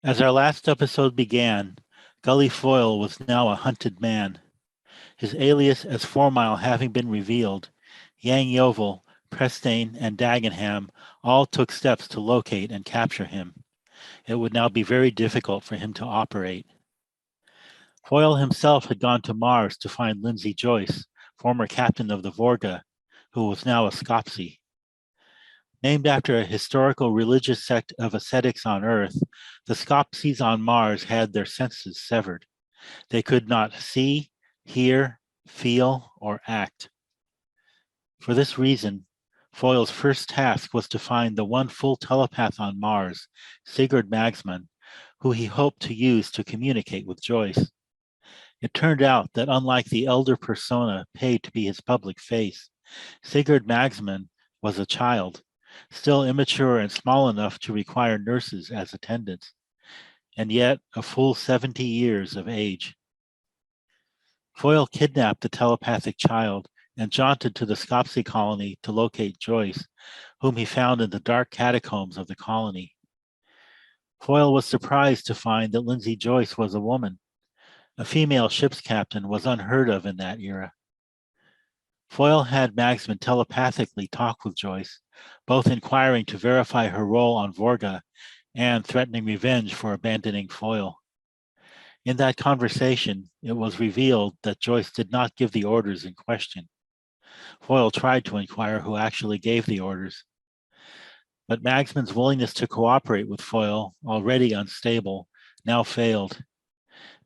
As our last episode began, Gully Foyle was now a hunted man. His alias as Fourmyle having been revealed, Yang Yeovil, Presteign, and Dagenham all took steps to locate and capture him. It would now be very difficult for him to operate. Foyle himself had gone to Mars to find Lindsay Joyce, former captain of the Vorga, who was now a Scopsy. Named after a historical religious sect of ascetics on Earth, the Scopsies on Mars had their senses severed. They could not see, hear, feel, or act. For this reason, Foyle's first task was to find the one full telepath on Mars, Sigurd Magsman, who he hoped to use to communicate with Joyce. It turned out that unlike the elder persona paid to be his public face, Sigurd Magsman was a child, still immature and small enough to require nurses as attendants, and yet a full 70 years of age. Foyle kidnapped the telepathic child and jaunted to the Scopsy colony to locate Joyce, whom he found in the dark catacombs of the colony. Foyle was surprised to find that Lindsay Joyce was a woman. A female ship's captain was unheard of in that era. Foyle had Magsman telepathically talk with Joyce, both inquiring to verify her role on Vorga and threatening revenge for abandoning Foyle. In that conversation, it was revealed that Joyce did not give the orders in question. Foyle tried to inquire who actually gave the orders, but Magsman's willingness to cooperate with Foyle, already unstable, now failed.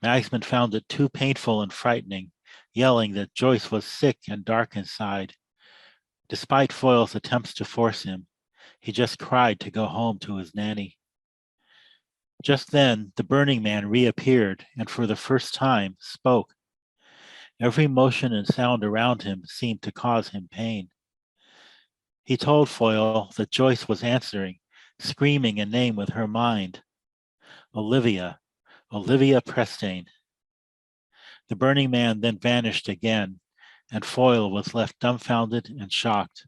Magsman found it too painful and frightening, yelling that Joyce was sick and dark inside. Despite Foyle's attempts to force him, he just cried to go home to his nanny. Just then, the Burning Man reappeared and for the first time spoke. Every motion and sound around him seemed to cause him pain. He told Foyle that Joyce was answering, screaming a name with her mind. Olivia Presteign. The Burning Man then vanished again, and Foyle was left dumbfounded and shocked.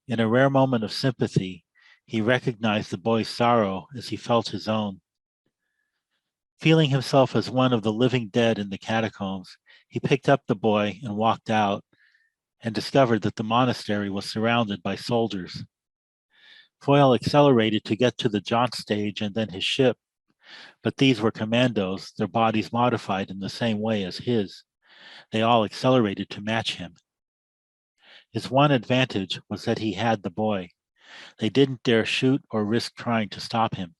In a rare moment of sympathy, he recognized the boy's sorrow as he felt his own. Feeling himself as one of the living dead in the catacombs, he picked up the boy and walked out, and discovered that the monastery was surrounded by soldiers. Foyle accelerated to get to the jaunt stage and then his ship, but these were commandos, their bodies modified in the same way as his. They all accelerated to match him. His one advantage was that he had the boy. They didn't dare shoot or risk trying to stop him.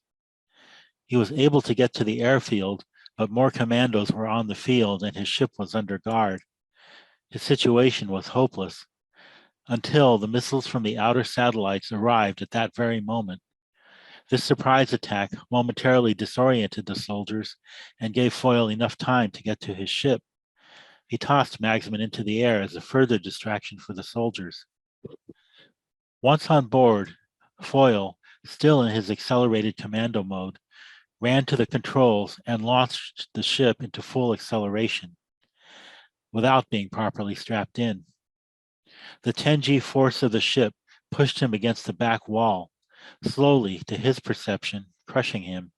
He was able to get to the airfield, but more commandos were on the field and his ship was under guard. His situation was hopeless until the missiles from the outer satellites arrived at that very moment. This surprise attack momentarily disoriented the soldiers and gave Foyle enough time to get to his ship. He tossed Magsman into the air as a further distraction for the soldiers. Once on board, Foyle, still in his accelerated commando mode, ran to the controls and launched the ship into full acceleration without being properly strapped in. The 10G force of the ship pushed him against the back wall, slowly, to his perception, crushing him.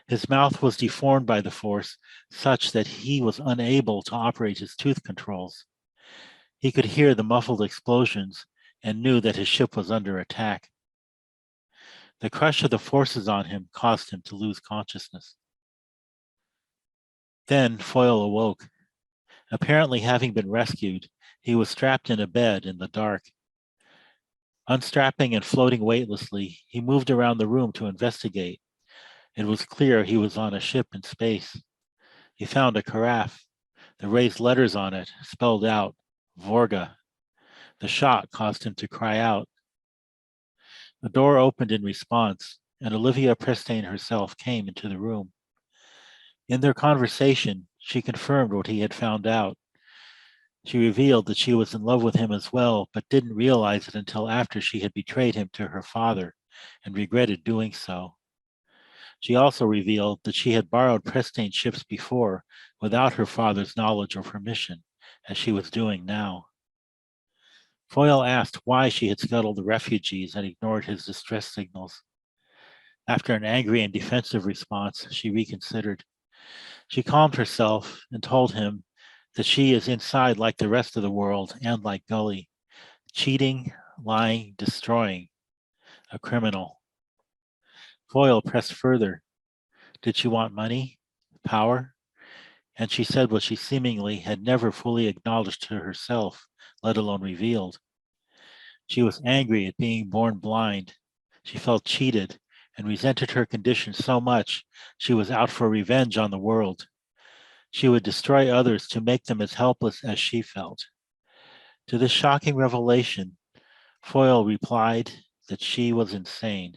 His mouth was deformed by the force such that he was unable to operate his tooth controls. He could hear the muffled explosions and knew that his ship was under attack. The crush of the forces on him caused him to lose consciousness. Then Foyle awoke. Apparently having been rescued, he was strapped in a bed in the dark. Unstrapping and floating weightlessly, he moved around the room to investigate. It was clear he was on a ship in space. He found a carafe. The raised letters on it spelled out Vorga. The shock caused him to cry out. The door opened in response, and Olivia Presteign herself came into the room. In their conversation, she confirmed what he had found out. She revealed that she was in love with him as well, but didn't realize it until after she had betrayed him to her father and regretted doing so. She also revealed that she had borrowed Presteign ships before without her father's knowledge or permission, as she was doing now. Foyle asked why she had scuttled the refugees and ignored his distress signals. After an angry and defensive response, she reconsidered. She calmed herself and told him that she is inside like the rest of the world and like Gully, cheating, lying, destroying, a criminal. Foyle pressed further. Did she want money? Power? And she said what she seemingly had never fully acknowledged to herself, let alone revealed. She was angry at being born blind. She felt cheated and resented her condition so much she was out for revenge on the world. She would destroy others to make them as helpless as she felt. To this shocking revelation, Foyle replied that she was insane.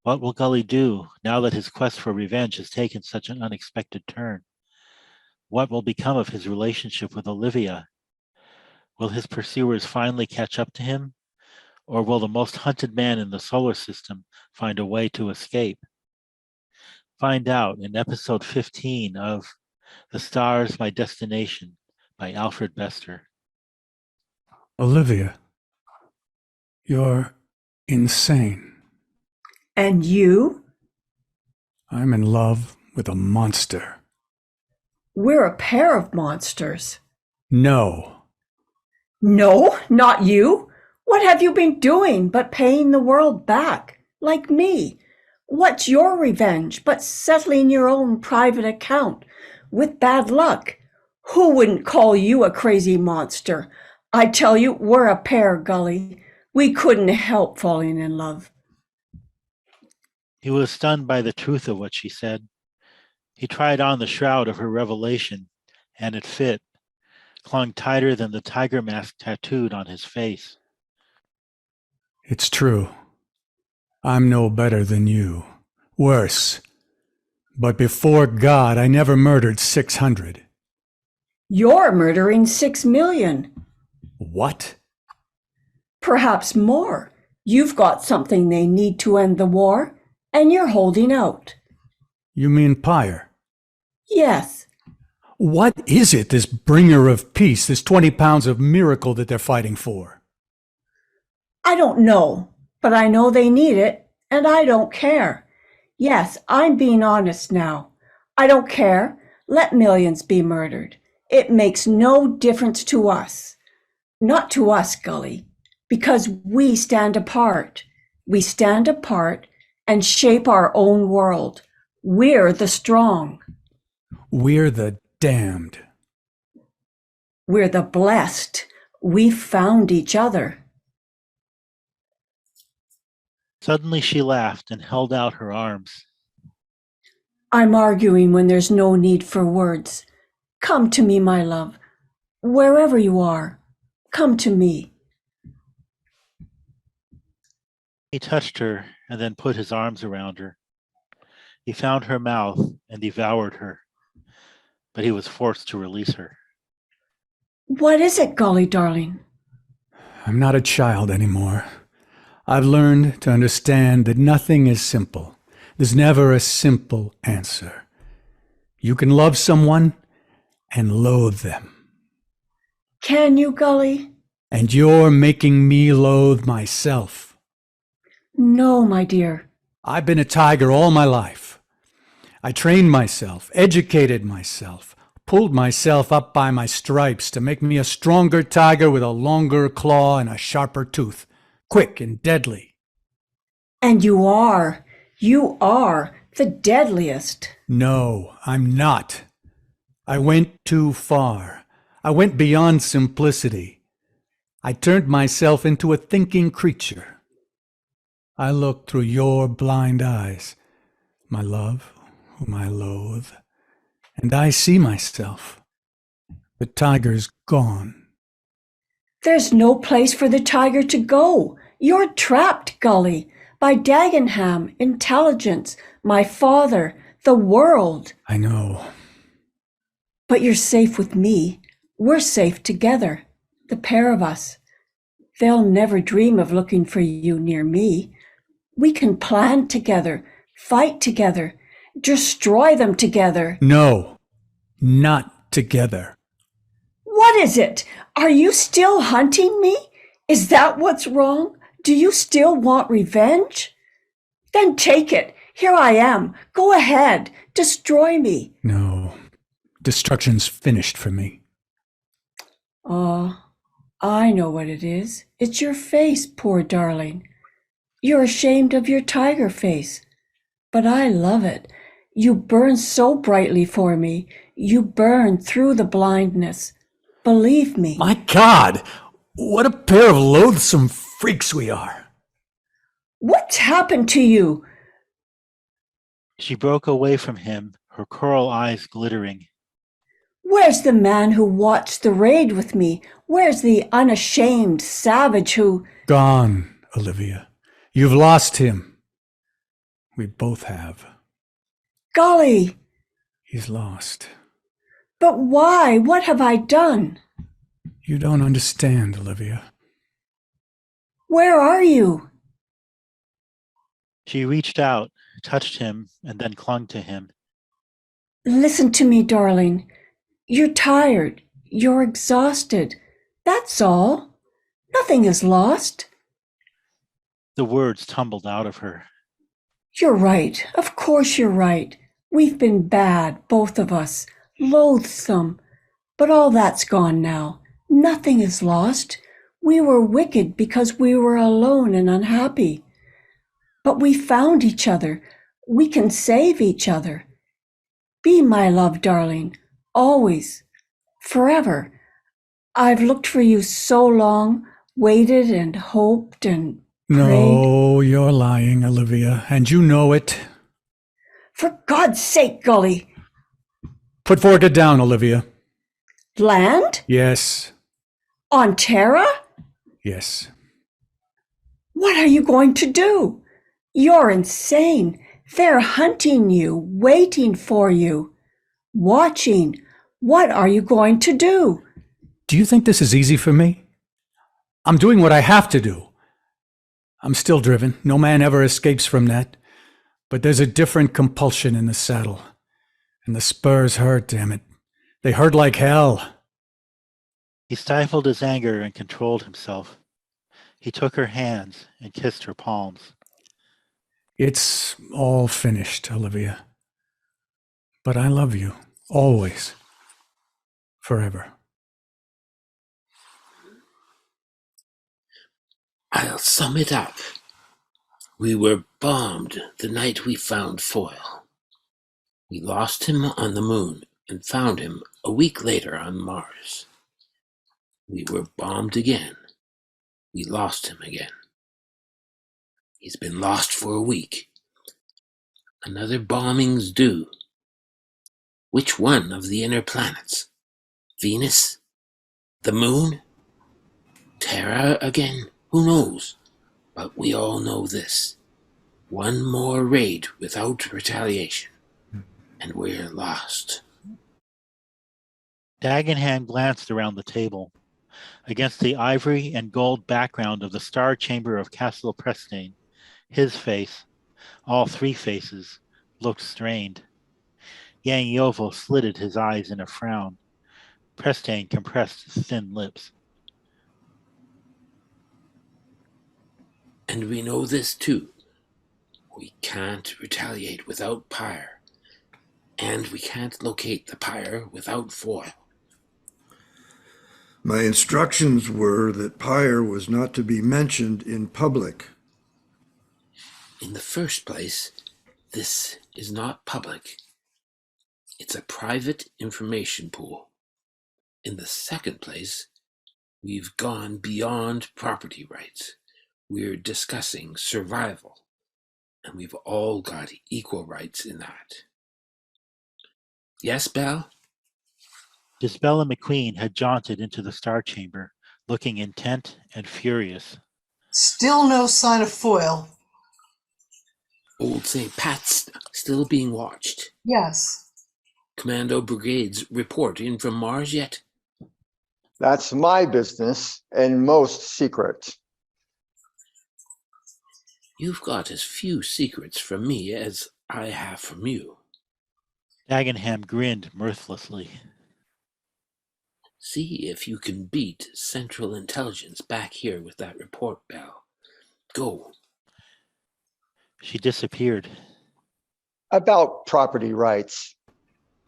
What will Gully do now that his quest for revenge has taken such an unexpected turn? What will become of his relationship with Olivia? Will his pursuers finally catch up to him? Or will the most hunted man in the solar system find a way to escape? Find out in episode 15 of The Stars, My Destination by Alfred Bester. Olivia, you're insane. And you? I'm in love with a monster. We're a pair of monsters. No. No, not you. What have you been doing but paying the world back, like me? What's your revenge but settling your own private account with bad luck? Who wouldn't call you a crazy monster? I tell you, we're a pair, Gully. We couldn't help falling in love. He was stunned by the truth of what she said. He tried on the shroud of her revelation, and it fit, clung tighter than the tiger mask tattooed on his face. It's true. I'm no better than you. Worse. But before God, I never murdered 600. You're murdering 6 million. What? Perhaps more. You've got something they need to end the war, and you're holding out. You mean Pyre? Yes. What is it, this bringer of peace, this 20 pounds of miracle that they're fighting for? I don't know, but I know they need it, and I don't care. Yes, I'm being honest now. I don't care. Let millions be murdered. It makes no difference to us. Not to us, Gully, because we stand apart. We stand apart and shape our own world. We're the strong. We're the damned. We're the blessed. We found each other. Suddenly she laughed and held out her arms. I'm arguing when there's no need for words. Come to me, my love. Wherever you are, come to me. He touched her and then put his arms around her. He found her mouth and devoured her, but he was forced to release her. What is it, Gully, darling? I'm not a child anymore. I've learned to understand that nothing is simple. There's never a simple answer. You can love someone and loathe them. Can you, Gully? And you're making me loathe myself. No, my dear. I've been a tiger all my life. I trained myself, educated myself, pulled myself up by my stripes to make me a stronger tiger with a longer claw and a sharper tooth, quick and deadly. And you are the deadliest. No, I'm not. I went too far. I went beyond simplicity. I turned myself into a thinking creature. I looked through your blind eyes, my love, whom I loathe, and I see myself. The tiger's gone. There's no place for the tiger to go. You're trapped, Gully, by Dagenham, intelligence, my father, the world. I know. But you're safe with me. We're safe together, the pair of us. They'll never dream of looking for you near me. We can plan together, fight together, destroy them together. No, not together. What is it? Are you still hunting me? Is that what's wrong? Do you still want revenge? Then take it. Here I am. Go ahead. Destroy me. No, destruction's finished for me. Oh, I know what it is. It's your face, poor darling. You're ashamed of your tiger face. But I love it. You burn so brightly for me. You burn through the blindness. Believe me. My God! What a pair of loathsome freaks we are! What's happened to you? She broke away from him, her coral eyes glittering. Where's the man who watched the raid with me? Where's the unashamed savage who... Gone, Olivia. You've lost him. We both have. Golly! He's lost. But why? What have I done? You don't understand, Olivia. Where are you? She reached out, touched him, and then clung to him. Listen to me, darling. You're tired. You're exhausted. That's all. Nothing is lost. The words tumbled out of her. You're right. Of course you're right. We've been bad, both of us. Loathsome. But all that's gone now. Nothing is lost. We were wicked because we were alone and unhappy. But we found each other. We can save each other. Be my love, darling. Always. Forever. I've looked for you so long, waited and hoped and prayed. No, you're lying, Olivia, and you know it. For God's sake, Gully. Put Vorka down, Olivia. Land? Yes, On Terra? yes. What are you going to do? You're insane. They're hunting you, waiting for you, watching. What are you going to do? Do you think this is easy for me? I'm doing what I have to do. I'm still driven. No man ever escapes from that. But there's a different compulsion in the saddle. And the spurs hurt, damn it. They hurt like hell. He stifled his anger and controlled himself. He took her hands and kissed her palms. It's all finished, Olivia. But I love you, always, forever. I'll sum it up. We were bombed the night we found Foyle. We lost him on the moon and found him a week later on Mars. We were bombed again. We lost him again. He's been lost for a week. Another bombing's due. Which one of the inner planets? Venus? The moon? Terra again? Who knows? But we all know this. One more raid without retaliation, and we're lost. Dagenham glanced around the table. Against the ivory and gold background of the star chamber of Castle Presteign, his face, all three faces, looked strained. Yang Yovel slitted his eyes in a frown. Presteign compressed his thin lips. And we know this too. We can't retaliate without Pyre. And we can't locate the Pyre without Foyle. My instructions were that Pyre was not to be mentioned in public. In the first place, this is not public. It's a private information pool. In the second place, we've gone beyond property rights. We're discussing survival, and we've all got equal rights in that. Yes, Belle? Disbella McQueen had jaunted into the star chamber, looking intent and furious. Still no sign of Foyle. Old St. Pat's still being watched. Yes. Commando brigades report in from Mars yet? That's my business and most secret. You've got as few secrets from me as I have from you. Dagenham grinned mirthlessly. See if you can beat Central Intelligence back here with that report, Bell. Go. She disappeared. About property rights.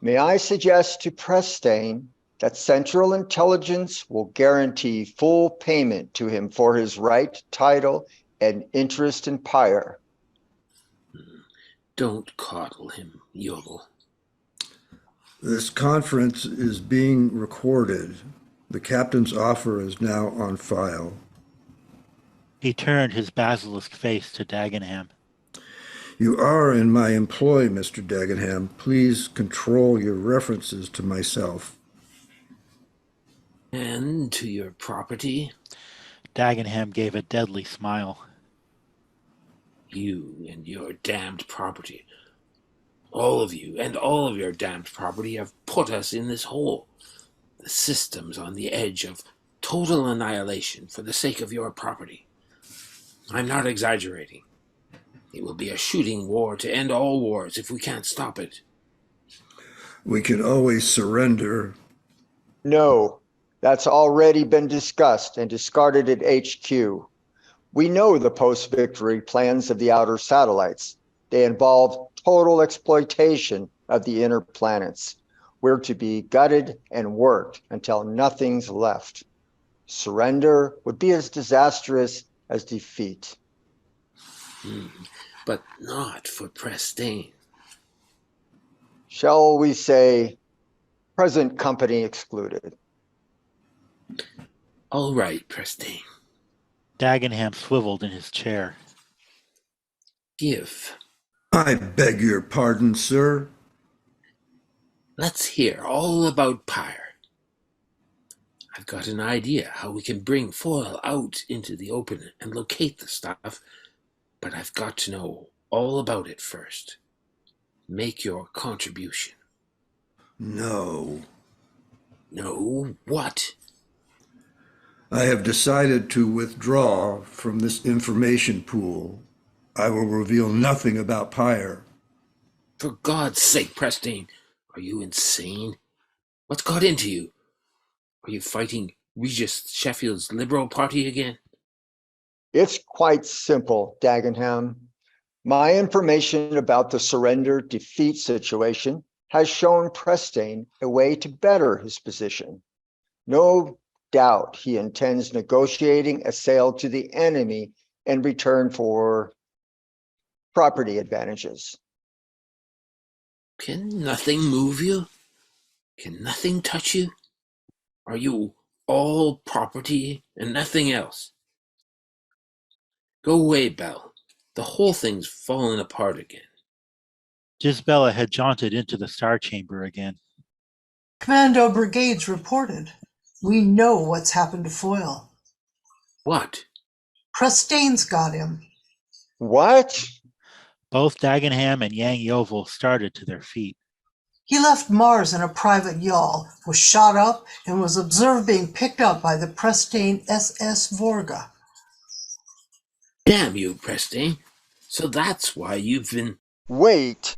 May I suggest to Presteign that Central Intelligence will guarantee full payment to him for his right, title, and interest in Pyre. Don't coddle him, Yovel. This conference is being recorded. The captain's offer is now on file. He turned his basilisk face to Dagenham. You are in my employ, Mr. Dagenham. Please control your references to myself. And to your property? Dagenham gave a deadly smile. You and your damned property. All of you and all of your damned property have put us in this hole. The system's on the edge of total annihilation for the sake of your property. I'm not exaggerating. It will be a shooting war to end all wars if we can't stop it. We can always surrender. No, that's already been discussed and discarded at HQ. We know the post-victory plans of the outer satellites. They involve total exploitation of the inner planets. We're to be gutted and worked until nothing's left. Surrender would be as disastrous as defeat. But not for Presteign. Shall we say, present company excluded? All right, Presteign. Dagenham swiveled in his chair. Give. I beg your pardon, sir. Let's hear all about Pyre. I've got an idea how we can bring Foyle out into the open and locate the stuff, but I've got to know all about it first. Make your contribution. No. No, what? I have decided to withdraw from this information pool. I will reveal nothing about Pyre. For God's sake, Presteign, are you insane? What's got into you? Are you fighting Regis Sheffield's Liberal Party again? It's quite simple, Dagenham. My information about the surrender defeat situation has shown Presteign a way to better his position. No doubt he intends negotiating a sale to the enemy in return for property advantages. Can nothing move you? Can nothing touch you? Are you all property and nothing else? Go away, Belle. The whole thing's fallen apart again. Gisbella had jaunted into the star chamber again. Commando Brigades reported. We know what's happened to Foyle. What? Presteign's got him. What? Both Dagenham and Yang Yovel started to their feet. He left Mars in a private yawl, was shot up, and was observed being picked up by the Presteign SS Vorga. Damn you, Presteign. So that's why you've been... Wait.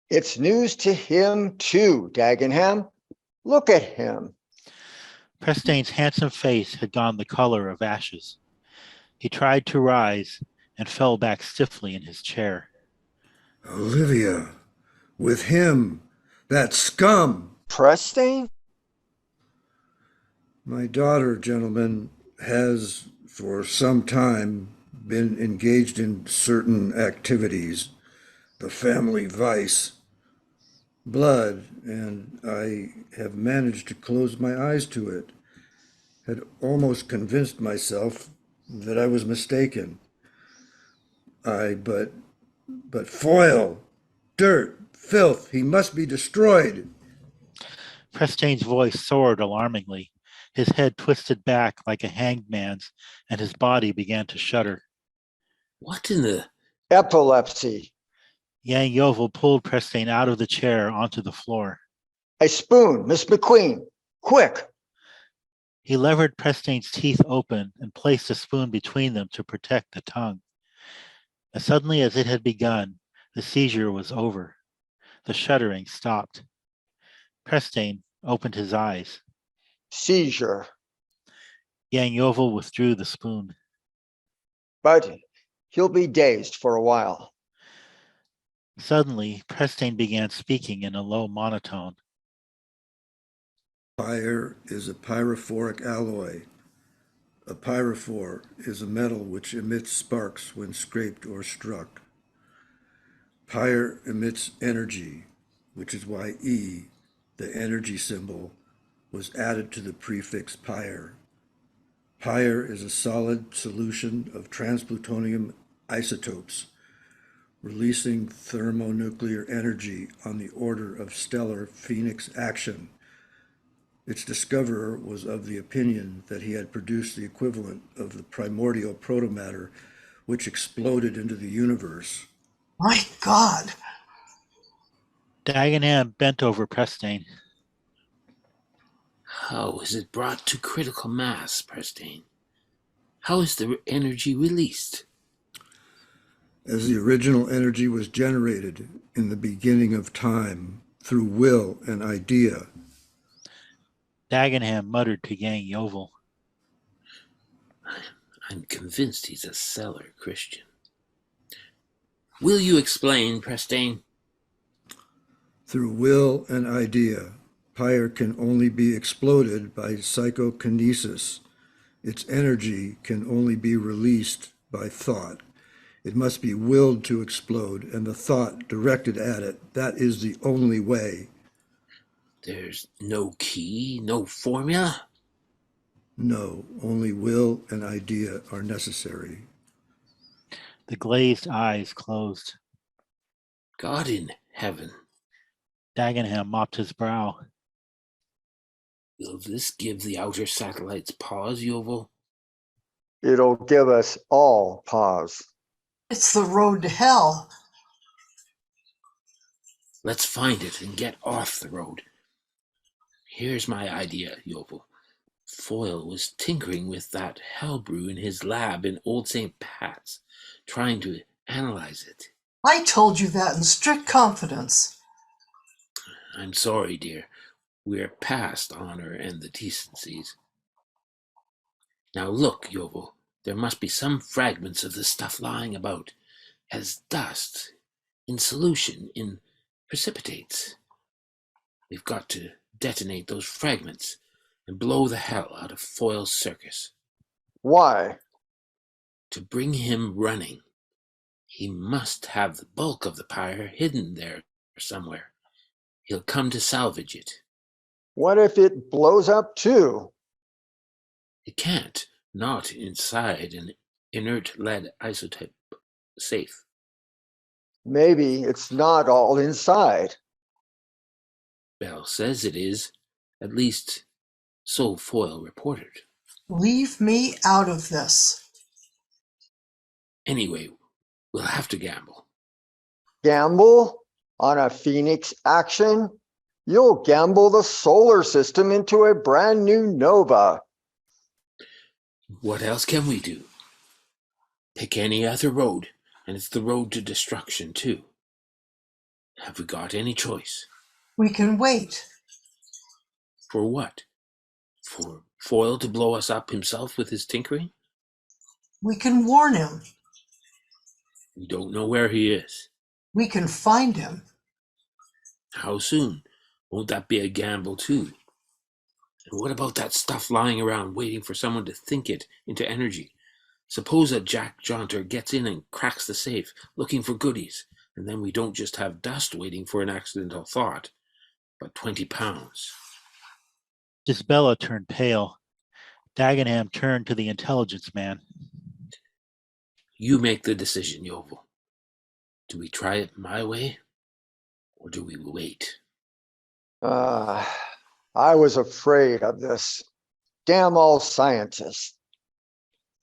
It's news to him too, Dagenham. Look at him. Prestein's handsome face had gone the color of ashes. He tried to rise and fell back stiffly in his chair. Olivia, with him, that scum. Presteign? My daughter, gentlemen, has for some time been engaged in certain activities, the family vice, blood, and I have managed to close my eyes to it. Had almost convinced myself that I was mistaken. But Foyle, dirt, filth, he must be destroyed. Prestein's voice soared alarmingly. His head twisted back like a hanged man's, and his body began to shudder. What in the... Epilepsy. Yang Yovel pulled Prestein out of the chair onto the floor. A spoon, Miss McQueen. Quick. He levered Prestein's teeth open and placed a spoon between them to protect the tongue. As suddenly as it had begun, the seizure was over. The shuddering stopped. Prestein opened his eyes. Seizure. Yang Yovel withdrew the spoon. But he'll be dazed for a while. Suddenly, Presteign began speaking in a low monotone. Fire is a pyrophoric alloy. A pyrophore is a metal which emits sparks when scraped or struck. Pyre emits energy, which is why E, the energy symbol, was added to the prefix pyre. Pyre is a solid solution of transplutonium isotopes, releasing thermonuclear energy on the order of stellar phoenix action. Its discoverer was of the opinion that he had produced the equivalent of the primordial protomatter which exploded into the universe. My God! Dagenham bent over Presteign. How is it brought to critical mass, Presteign? How is the energy released? As the original energy was generated in the beginning of time through will and idea. Dagenham muttered to Yang Yovel. I'm convinced he's a cellar Christian. Will you explain, Presteign? Through will and idea, pyre can only be exploded by psychokinesis. Its energy can only be released by thought. It must be willed to explode and the thought directed at it. That is the only way. There's no key, no formula? No, only will and idea are necessary. The glazed eyes closed. God in heaven. Dagenham mopped his brow. Will this give the outer satellites pause, Yovel? It'll give us all pause. It's the road to hell. Let's find it and get off the road. Here's my idea, Yovel. Foyle was tinkering with that hell brew in his lab in Old St. Pat's, trying to analyze it. I told you that in strict confidence. I'm sorry, dear. We're past honor and the decencies. Now look, Yovel, there must be some fragments of this stuff lying about as dust, in solution, in precipitates. We've got to detonate those fragments and blow the hell out of Foyle's circus. Why? To bring him running, he must have the bulk of the pyre hidden there somewhere. He'll come to salvage it. What if it blows up too? It can't, not inside an inert lead isotope safe. Maybe it's not all inside. Bell says it is, at least so Foyle reported. Leave me out of this. Anyway, we'll have to gamble. Gamble on a Phoenix action? You'll gamble the solar system into a brand new nova. What else can we do? Pick any other road, and it's the road to destruction, too. Have we got any choice? We can wait. For what? For Foyle to blow us up himself with his tinkering? We can warn him. We don't know where he is. We can find him. How soon? Won't that be a gamble, too? And what about that stuff lying around waiting for someone to think it into energy? Suppose a Jack Jaunter gets in and cracks the safe, looking for goodies, and then we don't just have dust waiting for an accidental thought, but 20 pounds. Isabella turned pale. Dagenham turned to the intelligence man. You make the decision, Yovel. Do we try it my way, or do we wait? I was afraid of this. Damn all scientists.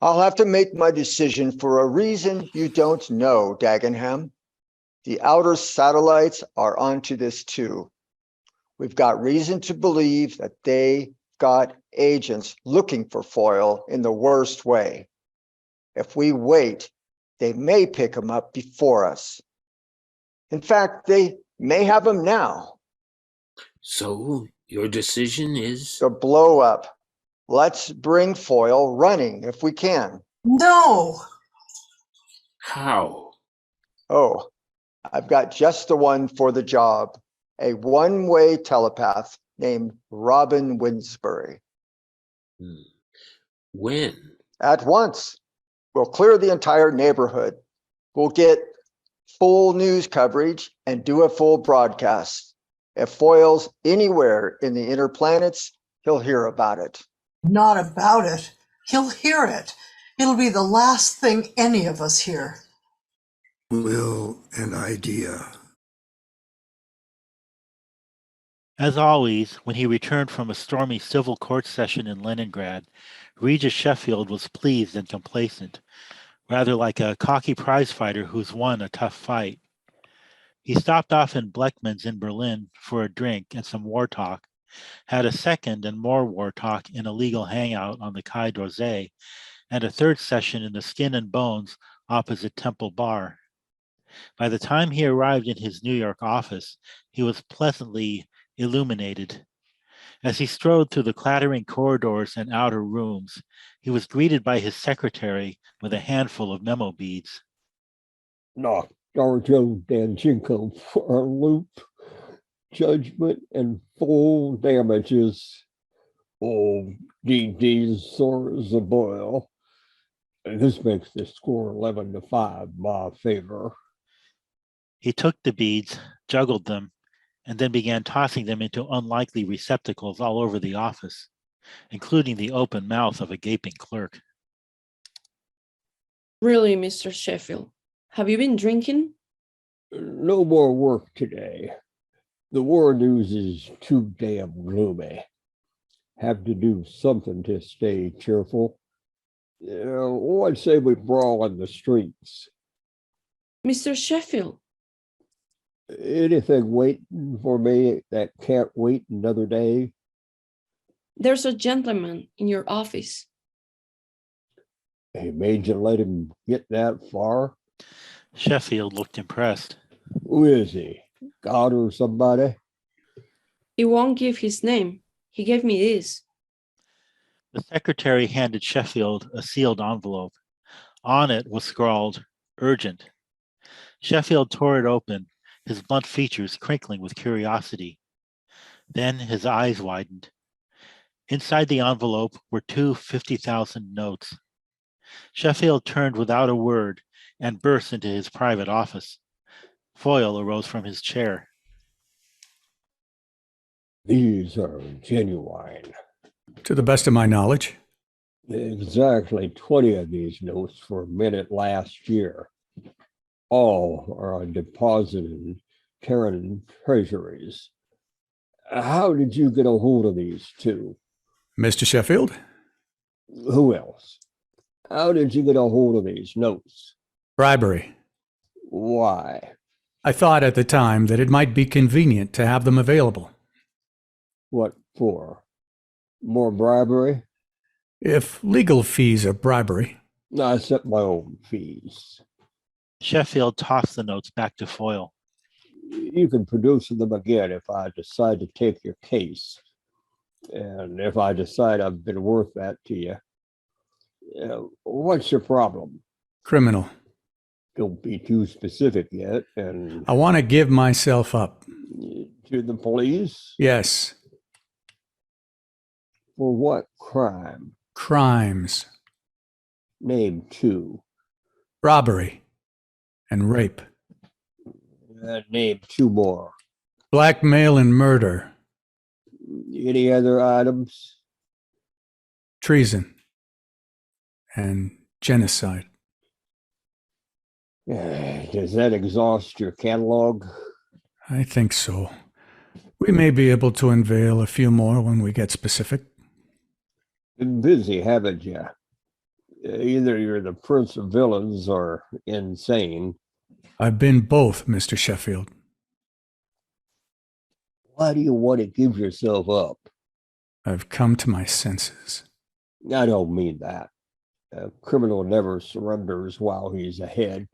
I'll have to make my decision for a reason you don't know, Dagenham. The outer satellites are onto this too. We've got reason to believe that they got agents looking for Foyle in the worst way. If we wait, they may pick him up before us. In fact, they may have him now. So, your decision is? The blow up. Let's bring Foyle running if we can. No! How? Oh, I've got just the one for the job. A one-way telepath named Robin Winsbury. When? At once. We'll clear the entire neighborhood. We'll get full news coverage and do a full broadcast. If Foyle's anywhere in the inner planets, he'll hear about it. Not about it. He'll hear it. It'll be the last thing any of us hear. Will an idea. As always, when he returned from a stormy civil court session in Leningrad, Regis Sheffield was pleased and complacent, rather like a cocky prizefighter who's won a tough fight. He stopped off in Bleckman's in Berlin for a drink and some war talk, had a second and more war talk in a legal hangout on the Quai d'Orsay, and a third session in the Skin and Bones opposite Temple Bar. By the time he arrived in his New York office, he was pleasantly illuminated. As he strode through the clattering corridors and outer rooms, he was greeted by his secretary with a handful of memo beads. Knocked Joe Danchenko for a loop, judgment and full damages. Old DD's sore as a boil. This makes the score 11-5 my favor. He took the beads, juggled them, and then began tossing them into unlikely receptacles all over the office, including the open mouth of a gaping clerk. Really, Mr. Sheffield, have you been drinking? No more work today. The war news is too damn gloomy. Have to do something to stay cheerful. I'd say we brawl in the streets. Mr. Sheffield. Anything waiting for me that can't wait another day? There's a gentleman in your office. He made you let him get that far? Sheffield looked impressed. Who is he? God or somebody? He won't give his name. He gave me this. The secretary handed Sheffield a sealed envelope. On it was scrawled, "Urgent." Sheffield tore it open, his blunt features crinkling with curiosity. Then his eyes widened. Inside the envelope were two 50,000 notes. Sheffield turned without a word and burst into his private office. Foyle arose from his chair. These are genuine. To the best of my knowledge. Exactly 20 of these notes were minted last year. All are deposited in Terran treasuries. How did you get a hold of these two? Mr. Sheffield? Who else? How did you get a hold of these notes? Bribery. Why? I thought at the time that it might be convenient to have them available. What for? More bribery? If legal fees are bribery. I set my own fees. Sheffield tossed the notes back to Foyle. You can produce them again if I decide to take your case. And if I decide I've been worth that to you. What's your problem? Criminal. Don't be too specific yet. And I want to give myself up. to the police? Yes. For what crime? Crimes. Name two. Robbery. And rape. Name two more. Blackmail and murder. Any other items? Treason. And genocide. Does that exhaust your catalog? I think so. We may be able to unveil a few more when we get specific. Been busy, haven't you? Either you're the prince of villains or insane. I've been both, Mr. Sheffield. Why do you want to give yourself up? I've come to my senses. I don't mean that. A criminal never surrenders while he's ahead.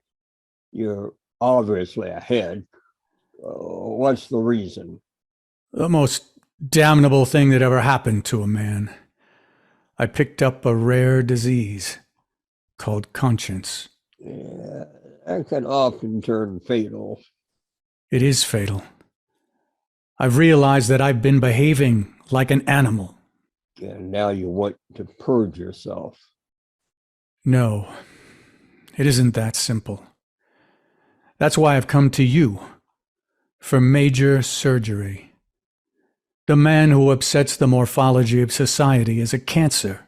You're obviously ahead. What's the reason? The most damnable thing that ever happened to a man. I picked up a rare disease called conscience. Yeah, that can often turn fatal. It is fatal. I've realized that I've been behaving like an animal. And now you want to purge yourself. No, it isn't that simple. That's why I've come to you for major surgery. The man who upsets the morphology of society is a cancer.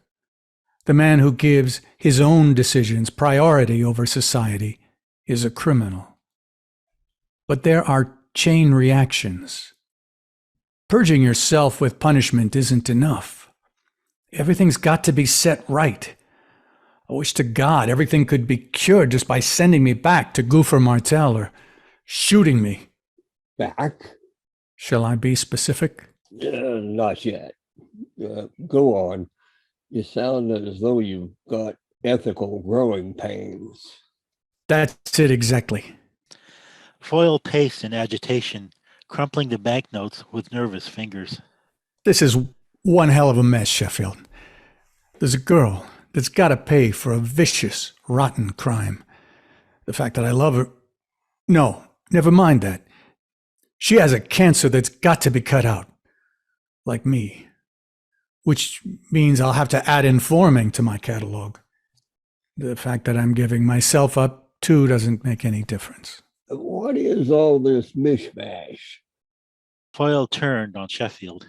The man who gives his own decisions priority over society is a criminal. But there are chain reactions. Purging yourself with punishment isn't enough. Everything's got to be set right. I wish to God everything could be cured just by sending me back to Gouffre Martel or shooting me. Back? Shall I be specific? Not yet. Go on. You sound as though you've got ethical growing pains. That's it exactly. Foyle paced in agitation, crumpling the banknotes with nervous fingers. This is one hell of a mess, Sheffield. There's a girl that's got to pay for a vicious, rotten crime. The fact that I love her... No, never mind that. She has a cancer that's got to be cut out. Like me. Which means I'll have to add informing to my catalog. The fact that I'm giving myself up, too, doesn't make any difference. What is all this mishmash? Foyle turned on Sheffield.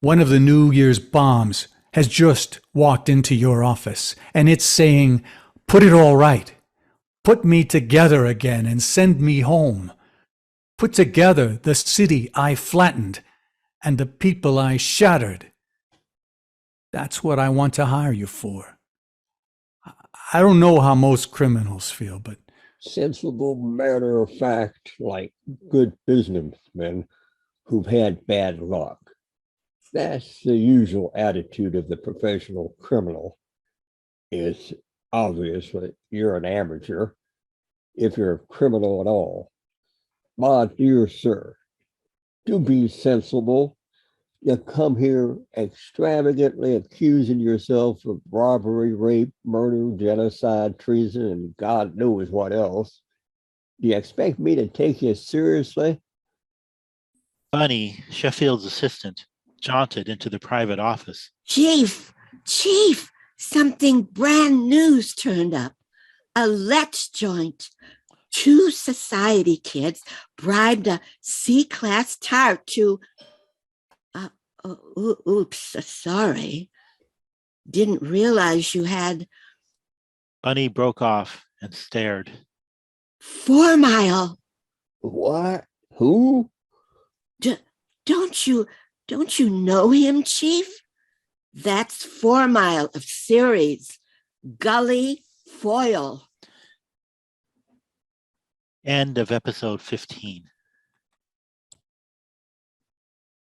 One of the New Year's bombs has just walked into your office, and it's saying, "Put it all right. Put me together again and send me home. Put together the city I flattened and the people I shattered." That's what I want to hire you for. I don't know how most criminals feel, but... Sensible, matter of fact, like good businessmen who've had bad luck. That's the usual attitude of the professional criminal. It's obvious that you're an amateur, if you're a criminal at all. My dear sir, do be sensible. You come here extravagantly accusing yourself of robbery, rape, murder, genocide, treason, and God knows what else. Do you expect me to take you seriously? Bunny, Sheffield's assistant, jaunted into the private office. Chief, something brand new's turned up. A Let's joint. 2 society kids bribed a C-class tart to... oops, sorry. Didn't realize you had... Bunny broke off and stared. Fourmyle. What? Who? Don't you know him, Chief? That's Fourmyle of series Gully Foyle. End of episode 15.